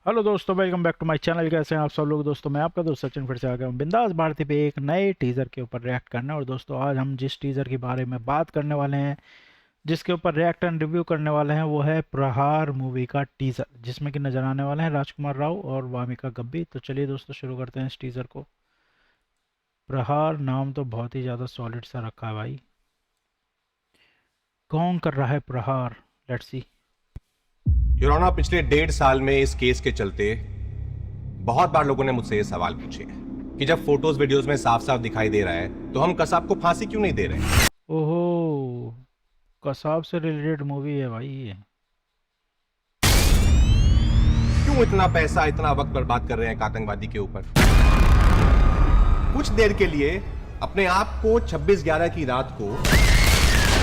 Hello दोस्तों, welcome back to my channel. कैसे हैं आप सब लोग? दोस्तों मैं आपका दोस्त सचिन फिर से आ गया हूँ बिंदास भारती पे एक नए टीज़र के ऊपर रिएक्ट करने। और दोस्तों आज हम जिस टीज़र के बारे में बात करने वाले हैं, जिसके ऊपर रिएक्ट एंड रिव्यू करने वाले हैं, वो है प्रहार मूवी का टीज़र, जिसमें कि नजर आने वाले हैं राजकुमार राव और वामिका गब्बी। तो चलिए दोस्तों शुरू करते हैं इस टीज़र को। प्रहार नाम तो बहुत ही ज़्यादा सॉलिड सा रखा है भाई। कौन कर रहा है प्रहार? Let's see. यूरोना पिछले 1.5 साल में इस केस के चलते बहुत बार लोगों ने मुझसे ये सवाल पूछे कि जब फोटोज वीडियोस में साफ साफ दिखाई दे रहा है तो हम कसाब को फांसी क्यों नहीं दे रहे। ओहो, कसाब से रिलेटेड मूवी है भाई ये। क्यों इतना पैसा इतना वक्त बर्बाद कर रहे हैं एक आतंकवादी के ऊपर। कुछ देर के लिए अपने आप को 26/11 की रात को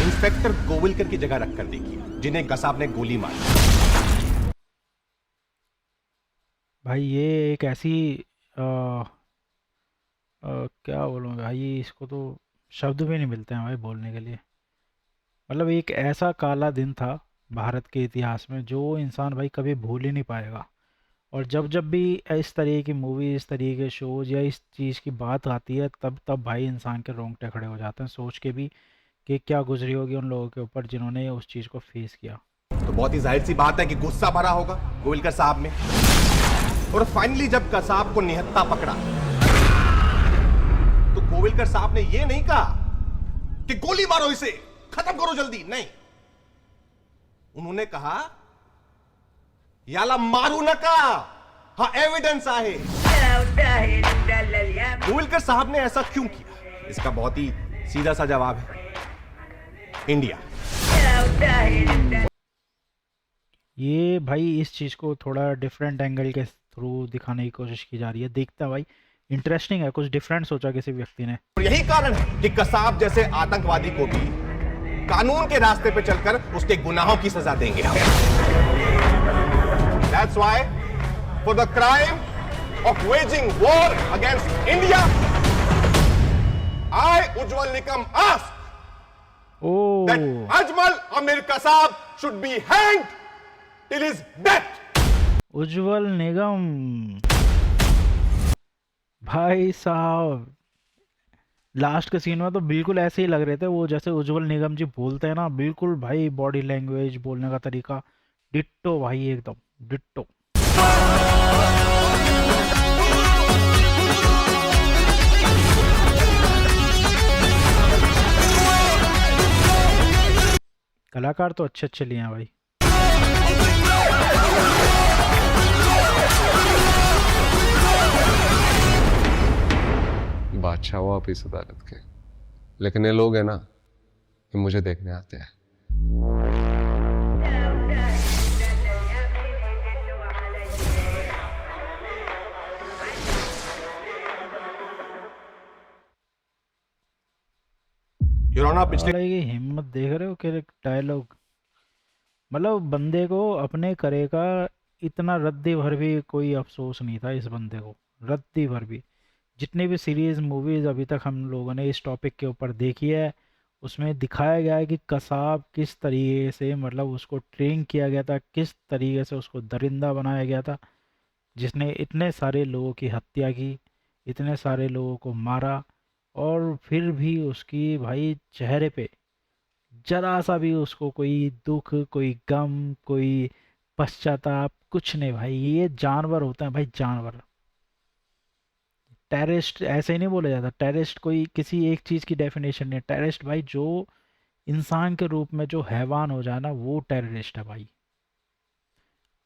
इंस्पेक्टर गोविलकर की जगह रखकर देखिए, जिन्हें कसाब ने गोली मारी। भाई ये एक ऐसी आ, क्या बोलूँ भाई, इसको तो शब्द भी नहीं मिलते हैं भाई बोलने के लिए। मतलब एक ऐसा काला दिन था भारत के इतिहास में जो इंसान भाई कभी भूल ही नहीं पाएगा। और जब जब भी इस तरीके की मूवी, इस तरीके के शोज या इस चीज़ की बात आती है, तब तब भाई इंसान के रोंगटे खड़े हो जाते हैं सोच के भी कि क्या गुजरी होगी उन लोगों के ऊपर जिन्होंने उस चीज़ को फेस किया। तो बहुत ही जाहिर सी बात है कि गुस्सा भरा होगा गोविलकर साहब में। और फाइनली जब कसाब को निहत्था पकड़ा तो गोविलकर साहब ने यह नहीं कहा कि गोली मारो, इसे खत्म करो जल्दी, नहीं। उन्होंने कहा याला मारू नका, हा एविडेंस आहे। गोविलकर साहब ने ऐसा क्यों किया? इसका बहुत ही सीधा सा जवाब है, इंडिया। ये भाई इस चीज़ को थोड़ा डिफरेंट एंगल के थ्रू दिखाने की कोशिश की जा रही है। देखता भाई इंटरेस्टिंग है, कुछ डिफरेंट सोचा किसी व्यक्ति ने। और यही कारण है कि कसाब जैसे आतंकवादी को भी कानून के रास्ते पे चलकर उसके गुनाहों की सजा देंगे हम। That's why, for the crime of waging war against India, I, Ujjwal Nikam, ask that O, Ajmal Amir Kasab should be hanged till his death. उज्जवल निगम भाई साहब, लास्ट के सीन में तो बिल्कुल ऐसे ही लग रहे थे वो, जैसे उज्जवल निगम जी बोलते हैं ना, बिल्कुल भाई बॉडी लैंग्वेज, बोलने का तरीका डिट्टो भाई, एकदम डिट्टो। कलाकार तो अच्छे अच्छे लिए हैं भाई। बादशाह हो आप इस अदालत के, लेकिन ये लोग हैं ना, ये मुझे देखने आते हैं। यूरोना पिछले साले की हिम्मत देख रहे हो कि डायलॉग, मतलब बंदे को अपने करे का इतना रद्दी भर भी कोई अफसोस नहीं था इस बंदे को, रद्दी भर भी। जितनी भी सीरीज मूवीज अभी तक हम लोगों ने इस टॉपिक के ऊपर देखी है, उसमें दिखाया गया है कि कसाब किस तरीके से, मतलब उसको ट्रेन किया गया था, किस तरीके से उसको दरिंदा बनाया गया था, जिसने इतने सारे लोगों की हत्या की, इतने सारे लोगों को मारा। और फिर भी उसकी भाई चेहरे पे जरा सा भी उसको कोई दुख, कोई गम, कोई पश्चाताप कुछ नहीं भाई। ये जानवर होते हैं भाई, जानवर। टेररिस्ट ऐसे ही नहीं बोला जाता, टेररिस्ट कोई किसी एक चीज़ की डेफिनेशन नहीं है। टेररिस्ट भाई जो इंसान के रूप में जो हैवान हो जाए ना, वो टेररिस्ट है भाई।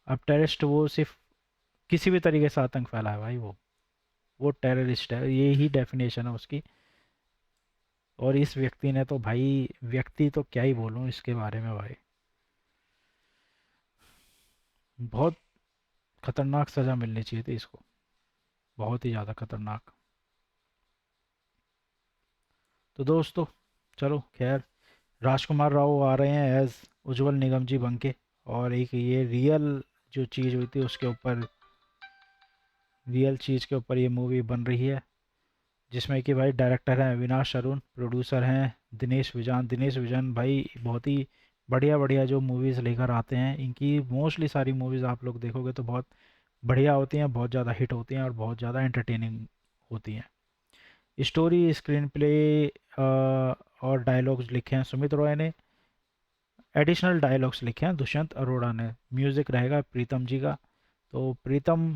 अब टेररिस्ट वो सिर्फ किसी भी तरीके से आतंक फैलाए भाई, वो टेररिस्ट है, ये ही डेफिनेशन है उसकी। और इस व्यक्ति ने तो भाई, व्यक्ति तो क्या ही बोलूँ इसके बारे में भाई, बहुत खतरनाक सज़ा मिलनी चाहिए थी इसको, बहुत ही ज़्यादा खतरनाक। तो दोस्तों चलो खैर, राजकुमार राव आ रहे हैं एज उज्जवल निगम जी बन के। और एक ये रियल जो चीज़ हुई थी उसके ऊपर, रियल चीज़ के ऊपर ये मूवी बन रही है, जिसमें कि भाई डायरेक्टर हैं अविनाश अरुण, प्रोड्यूसर हैं दिनेश विजान। दिनेश विजान भाई बहुत ही बढ़िया बढ़िया जो मूवीज़ लेकर आते हैं, इनकी मोस्टली सारी मूवीज़ आप लोग देखोगे तो बहुत बढ़िया होती हैं, बहुत ज़्यादा हिट होती हैं और बहुत ज़्यादा एंटरटेनिंग होती हैं। स्टोरी, स्क्रीन प्ले और डायलॉग्स लिखे हैं सुमित रॉय ने। एडिशनल डायलॉग्स लिखे हैं दुष्यंत अरोड़ा ने। म्यूज़िक रहेगा प्रीतम जी का। तो प्रीतम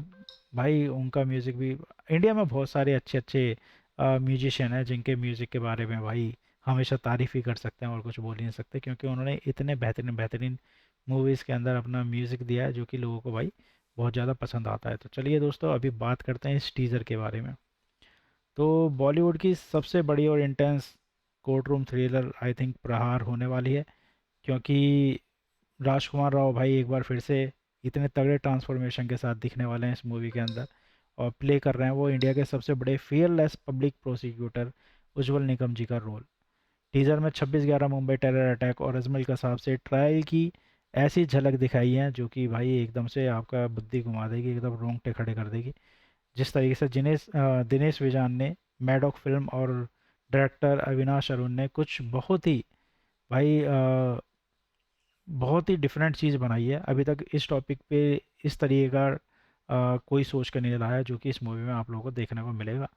भाई, उनका म्यूज़िक भी, इंडिया में बहुत सारे अच्छे अच्छे म्यूजिशियन हैं जिनके म्यूज़िक के बारे में भाई हमेशा तारीफ़ ही कर सकते हैं और कुछ बोल ही नहीं सकते, क्योंकि उन्होंने इतने बेहतरीन बेहतरीन मूवीज़ के अंदर अपना म्यूज़िक दिया है जो कि लोगों को भाई बहुत ज़्यादा पसंद आता है। तो चलिए दोस्तों, अभी बात करते हैं इस टीज़र के बारे में। तो बॉलीवुड की सबसे बड़ी और intense court room thriller I think प्रहार होने वाली है, क्योंकि राजकुमार राव भाई एक बार फिर से इतने तगड़े ट्रांसफॉर्मेशन के साथ दिखने वाले हैं इस मूवी के अंदर, और प्ले कर रहे हैं वो इंडिया के सबसे बड़े फियरलेस पब्लिक प्रोसिक्यूटर उज्जवल निकम जी का रोल। टीजर में 26/11 मुंबई टेरर अटैक और अजमल कसाब से ट्रायल की ऐसी झलक दिखाई है जो कि भाई एकदम से आपका बुद्धि घुमा देगी, एकदम रोंगटे खड़े कर देगी। जिस तरीके से दिनेश विजान ने मैडॉक फिल्म और डायरेक्टर अविनाश अरुण ने कुछ बहुत ही भाई बहुत ही डिफरेंट चीज़ बनाई है, अभी तक इस टॉपिक पे इस तरीके का कोई सोच कर नहीं लाया जो कि इस मूवी में आप लोगों को देखने को मिलेगा।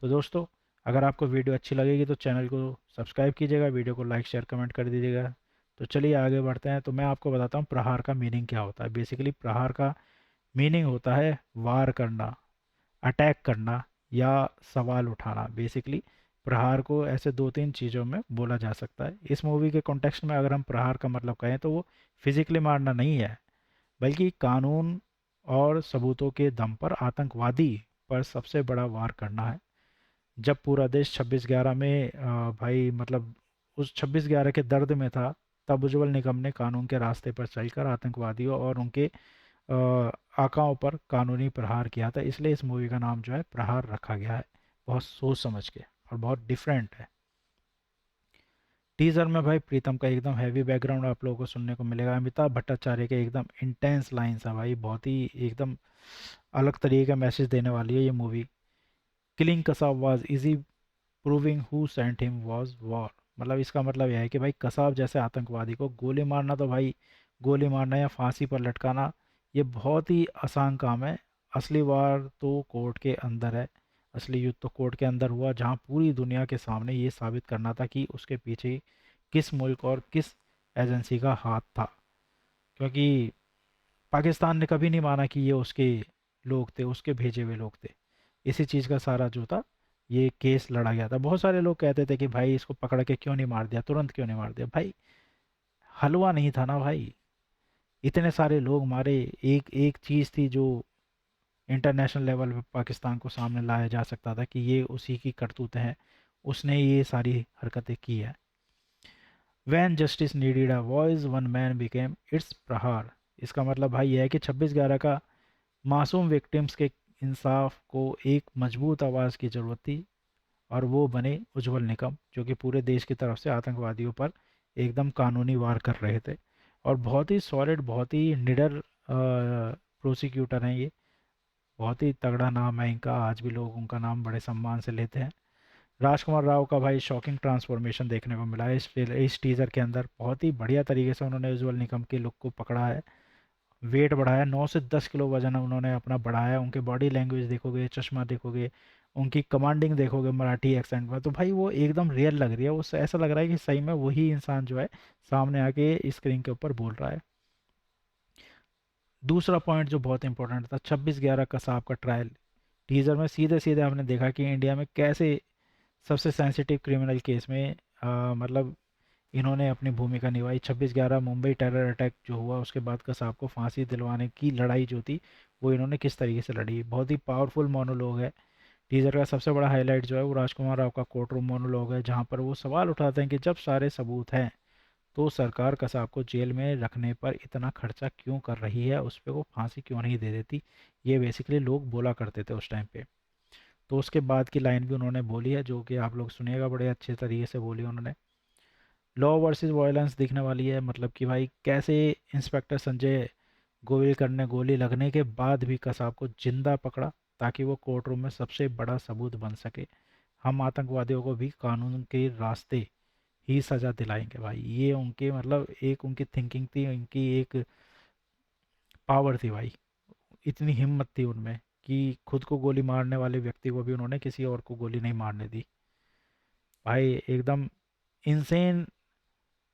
तो दोस्तों, अगर आपको वीडियो अच्छी लगेगी तो चैनल को सब्सक्राइब कीजिएगा, वीडियो को लाइक शेयर कमेंट कर दीजिएगा। तो चलिए आगे बढ़ते हैं। तो मैं आपको बताता हूँ प्रहार का मीनिंग क्या होता है। बेसिकली प्रहार का मीनिंग होता है वार करना, अटैक करना या सवाल उठाना। बेसिकली प्रहार को ऐसे दो तीन चीज़ों में बोला जा सकता है। इस मूवी के कॉन्टेक्स्ट में अगर हम प्रहार का मतलब कहें तो वो फिजिकली मारना नहीं है, बल्कि कानून और सबूतों के दम पर आतंकवादी पर सबसे बड़ा वार करना है। जब पूरा देश 26/11 में भाई मतलब उस 26/11 के दर्द में था, तब उज्जवल निगम ने कानून के रास्ते पर चलकर आतंकवादियों और उनके आकाओं पर कानूनी प्रहार किया था। इसलिए इस मूवी का नाम जो है प्रहार रखा गया है, बहुत सोच समझ के, और बहुत डिफरेंट है। टीजर में भाई प्रीतम का एकदम हैवी बैकग्राउंड आप लोगों को सुनने को मिलेगा। अमिताभ भट्टाचार्य के एकदम इंटेंस लाइन्स है भाई, बहुत ही एकदम अलग तरीके का मैसेज देने वाली है ये movie. Killing Kasab was easy, proving who sent him was war. मतलब इसका मतलब यह है कि भाई कसाब जैसे आतंकवादी को गोली मारना, तो भाई गोली मारना या फांसी पर लटकाना ये बहुत ही आसान काम है। असली वार तो कोर्ट के अंदर है, असली युद्ध तो कोर्ट के अंदर हुआ, जहां पूरी दुनिया के सामने ये साबित करना था कि उसके पीछे किस मुल्क और किस एजेंसी का हाथ था। क्योंकि पाकिस्तान ने कभी नहीं माना कि ये उसके लोग थे, उसके भेजे हुए लोग थे। इसी चीज़ का सारा जो था ये केस लड़ा गया था। बहुत सारे लोग कहते थे कि भाई इसको पकड़ के क्यों नहीं मार दिया, तुरंत क्यों नहीं मार दिया। भाई हलवा नहीं था ना भाई, इतने सारे लोग मारे। एक एक चीज़ थी जो इंटरनेशनल लेवल पे पाकिस्तान को सामने लाया जा सकता था कि ये उसी की करतूतें हैं, उसने ये सारी हरकतें की है। When justice needed a voice one man became its Prahaar. इसका मतलब भाई यह है कि 26/11 का मासूम विक्टिम्स के इंसाफ को एक मजबूत आवाज़ की ज़रूरत थी, और वो बने उज्जवल निकम, जो कि पूरे देश की तरफ से आतंकवादियों पर एकदम कानूनी वार कर रहे थे। और बहुत ही सॉलिड, बहुत ही निडर प्रोसिक्यूटर हैं ये। बहुत ही तगड़ा नाम है इनका, आज भी लोग उनका नाम बड़े सम्मान से लेते हैं। राजकुमार राव का भाई शॉकिंग ट्रांसफॉर्मेशन देखने को मिला है इस टीज़र के अंदर। बहुत ही बढ़िया तरीके से उन्होंने उज्जवल निकम के लुक को पकड़ा है, वेट बढ़ाया, 9 से 10 किलो वजन उन्होंने अपना बढ़ाया। उनके बॉडी लैंग्वेज देखोगे, चश्मा देखोगे, उनकी कमांडिंग देखोगे मराठी एक्सेंट में, तो भाई वो एकदम रियल लग रही है। वो ऐसा लग रहा है कि सही में वही इंसान जो है सामने आके स्क्रीन के ऊपर बोल रहा है। दूसरा पॉइंट जो बहुत इंपॉर्टेंट था, 26/11 कसाब का ट्रायल। टीजर में सीधे सीधे हमने देखा कि इंडिया में कैसे सबसे सेंसिटिव क्रिमिनल केस में मतलब इन्होंने अपनी भूमिका निभाई। 26/11 मुंबई टेरर अटैक जो हुआ उसके बाद कसाब को फांसी दिलवाने की लड़ाई जो थी वो इन्होंने किस तरीके से लड़ी। बहुत ही पावरफुल मोनोलॉग है। टीजर का सबसे बड़ा हाईलाइट जो है वो राजकुमार राव का कोर्ट रूम मोनोलॉग है, जहाँ पर वो सवाल उठाते हैं कि जब सारे सबूत हैं तो सरकार कसाब को जेल में रखने पर इतना खर्चा क्यों कर रही है, उस पर वो फांसी क्यों नहीं दे देती। ये बेसिकली लोग बोला करते थे उस टाइम पे। तो उसके बाद की लाइन भी उन्होंने बोली है जो कि आप लोग सुनिएगा, बड़े अच्छे तरीके से बोली उन्होंने। लॉ वर्सेस वायलेंस दिखने वाली है, मतलब कि भाई कैसे इंस्पेक्टर संजय गोविलकर ने गोली लगने के बाद भी कसाब को जिंदा पकड़ा ताकि वो कोर्ट रूम में सबसे बड़ा सबूत बन सके। हम आतंकवादियों को भी कानून के रास्ते ही सज़ा दिलाएंगे भाई। ये उनके मतलब एक उनकी थिंकिंग थी, उनकी एक पावर थी भाई। इतनी हिम्मत थी उनमें कि खुद को गोली मारने वाले व्यक्ति को भी उन्होंने किसी और को गोली नहीं मारने दी। भाई एकदम इंसेन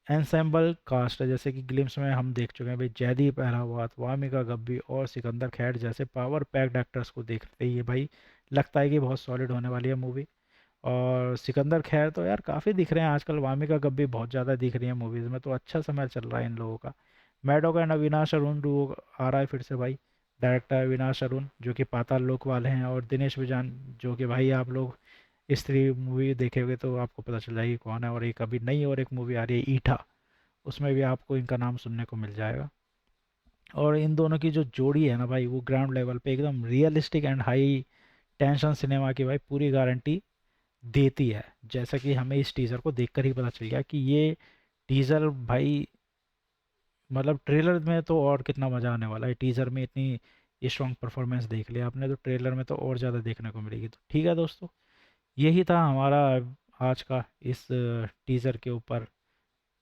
एंसेंबल कास्ट है। जैसे कि ग्लिम्स में हम देख चुके हैं भाई, जयदीप अहलावत, वामिका गब्बी और सिकंदर खैर जैसे पावर पैक्ड एक्टर्स को देखते ही भाई लगता है कि बहुत सॉलिड होने वाली है मूवी। और सिकंदर खैर तो यार काफ़ी दिख रहे हैं आजकल, वामिका गब्बी बहुत ज़्यादा दिख रही है मूवीज़ में, तो अच्छा समय चल रहा है इन लोगों का। मैडोक एंड अविनाश अरुण डुओ आ रहा है फिर से भाई। डायरेक्टर अविनाश अरुण जो कि पाताल लोक वाले हैं, और दिनेश विजान जो कि भाई आप लोग स्त्री मूवी देखे हुए तो आपको पता चल जाएगी कौन है। और एक अभी नई और एक मूवी आ रही है ईठा, उसमें भी आपको इनका नाम सुनने को मिल जाएगा। और इन दोनों की जो जोड़ी है ना भाई, वो ग्राउंड लेवल पे एकदम realistic and high tension cinema की भाई पूरी गारंटी देती है। जैसा कि हमें इस टीज़र को देखकर ही पता चल गया कि ये टीज़र भाई, मतलब ट्रेलर में तो और कितना मज़ा आने वाला है। टीज़र में इतनी स्ट्रॉन्ग परफॉर्मेंस देख लिया आपने, तो ट्रेलर में तो और ज़्यादा देखने को मिलेगी। तो ठीक है दोस्तों, यही था हमारा आज का इस टीज़र के ऊपर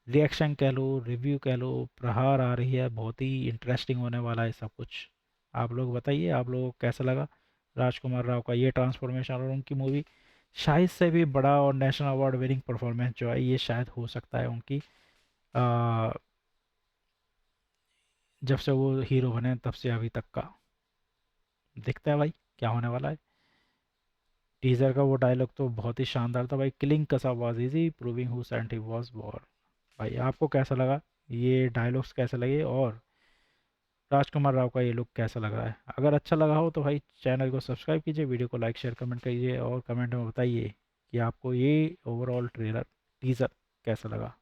रिएक्शन कह लो, रिव्यू कह लो। प्रहार आ रही है, बहुत ही इंटरेस्टिंग होने वाला है सब कुछ। आप लोग बताइए, आप लोगों को कैसा लगा राजकुमार राव का ये ट्रांसफॉर्मेशन, और उनकी मूवी शायद से भी बड़ा और नेशनल अवार्ड विनिंग परफॉर्मेंस जो है ये शायद हो सकता है उनकी, आ, जब से वो हीरो बने तब से अभी तक का। दिखता है भाई क्या होने वाला है। टीजर का वो डायलॉग तो बहुत ही शानदार था भाई, किलिंग कसा was easy proving who sent he was war. भाई आपको कैसा लगा, ये डायलॉग्स कैसे लगे, और राजकुमार राव का ये लुक कैसा लग रहा है? अगर अच्छा लगा हो तो भाई चैनल को सब्सक्राइब कीजिए, वीडियो को लाइक शेयर कमेंट कीजिए, और कमेंट में बताइए कि आपको ये ओवरऑल ट्रेलर टीज़र कैसा लगा।